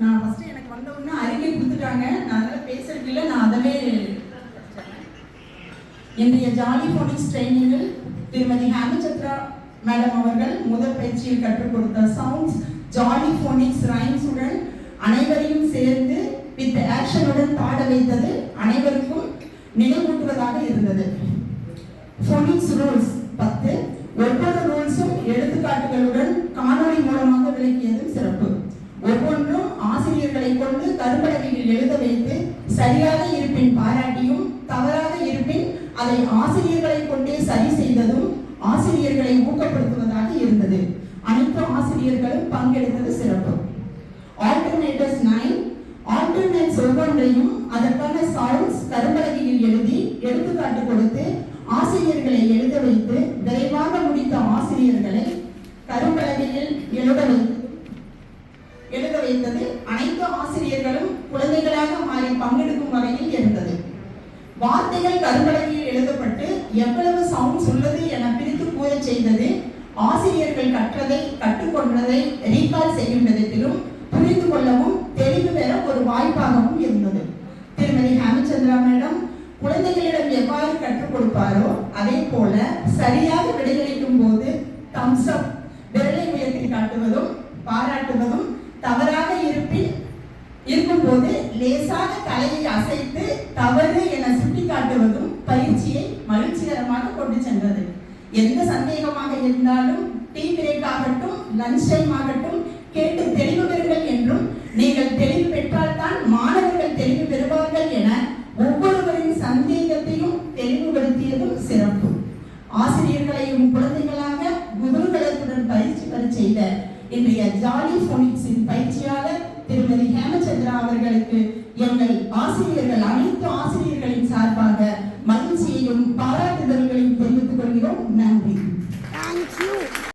நான் ஃபர்ஸ்ட் எனக்கு வந்த உடனே அறிக்கை கொடுத்துட்டாங்க. நான் அதனால பேசுறதுக்கு இல்லை, நான் அதவே இன்றைய ஜாலி ஃபோனிக்ஸ் ட்ரைனிங்கில் திருமதி ஹேமச்சந்திரா மேடம் அவர்கள் முதல் பயிற்சியில் கற்றுக் கொடுத்த சவுண்ட்ஸ் ஜாலி ஃபோனிக்ஸ் ரைம்ஸுடன் அனைவரையும் சேர்ந்து வித் ஆக்ஷனுடன் பாட வைத்தது அனைவருக்கும் நினைவூட்டுவதாக இருந்தது. Phoenix rules 10. ஒவ்வொரு ரூல்ஸும் எடுத்துக்காட்டுகளுடன் காணொளி மூலமாக விளக்கியதும் சிறப்பு. ஒவ்வொன்றும் ஆசிரியர்களை கொண்டு கரும்பலகையில் எழுத வைத்து சரியாக இருப்பின் பாராட்டியும் தவறாக இருப்பின் அதை ஆசிரியர்களை கொண்டே சரி செய்ததும் ஆசிரியர்களை ஊக்கப்படுத்துவதாக இருந்தது. அனைத்து ஆசிரியர்களும் பங்கெடுத்தது சிறப்பு. ஆல்டர்னேட்டர்ஸ் 9. ஆல்டர்னேட்ஸ் ஒவ்வொன்றையும் அதற்கான சவுண்ட்ஸ் கரும்பலகையில் எழுதி எடுத்துக்காட்டு கொடுத்து ஆசிரியர்களை எழுத வைத்து விரைவாக முடித்த ஆசிரியர்களை கரும்பலகையில் எழுத வைத்தது அனைத்து ஆசிரியர்களும் குழந்தைகளாக மாறி பங்கெடுக்கும் வகையில் இருந்தது. வார்த்தைகள் கரும்பலகையில் எழுதப்பட்டு எவ்வளவு சவுண்ட்ஸ் உள்ளது என பிரித்து கூற செய்தது ஆசிரியர்கள் கற்றதை கற்றுக்கொண்டதை ரீகால் செய்யும் விதத்திலும் புரிந்து கொள்ளவும் தெளிவு பெற ஒரு வாய்ப்பாகவும் இருந்தது. திருமதி ஹேமச்சந்திரா மேடம் குழந்தைகளிடம் எவ்வாறு கற்றுக் கொடுப்பாரோ அதே போல சரியாக விடையளிக்கும் போது தம்ஸ் அப் விரலை உயர்த்தி காட்டுவதும் பாராட்டுவதும் தவறாக இருக்கும் போது லேசாக தலையை அசைத்து தவறு என சுட்டி காட்டுவதும் பயிற்சியை மகிழ்ச்சிகரமாக கொண்டு சென்றது. எந்த சந்தேகமாக இருந்தாலும் டீ பிரேக் ஆகட்டும் லஞ்ச் டைம் ஆகட்டும் கேட்டு தெளிவு பெறுங்கள் என்றும் நீங்கள் தெளிவு பெற்றால்தான் மாணவர்கள் தெளிவு பெறுவார்கள் என ஒவ்வொருவரின் சந்தேகத்தையும் தெளிவுபடுத்தியதும் சிறப்பு. ஆசிரியர்களையும் குழந்தைகளாக குதூகலத்துடன் பயிற்சி பெற செய்த இன்றைய ஜாலி ஃபோனிக்ஸின் பயிற்சியாளர் திருமதி ஹேமச்சந்திரா அவர்களுக்கு எங்கள் ஆசிரியர்கள் அனைத்து ஆசிரியர்களின் சார்பாக மகிழ்ச்சியையும் பாராட்டுதல்களையும் தெரிவித்துக் கொள்கிறோம். நன்றி.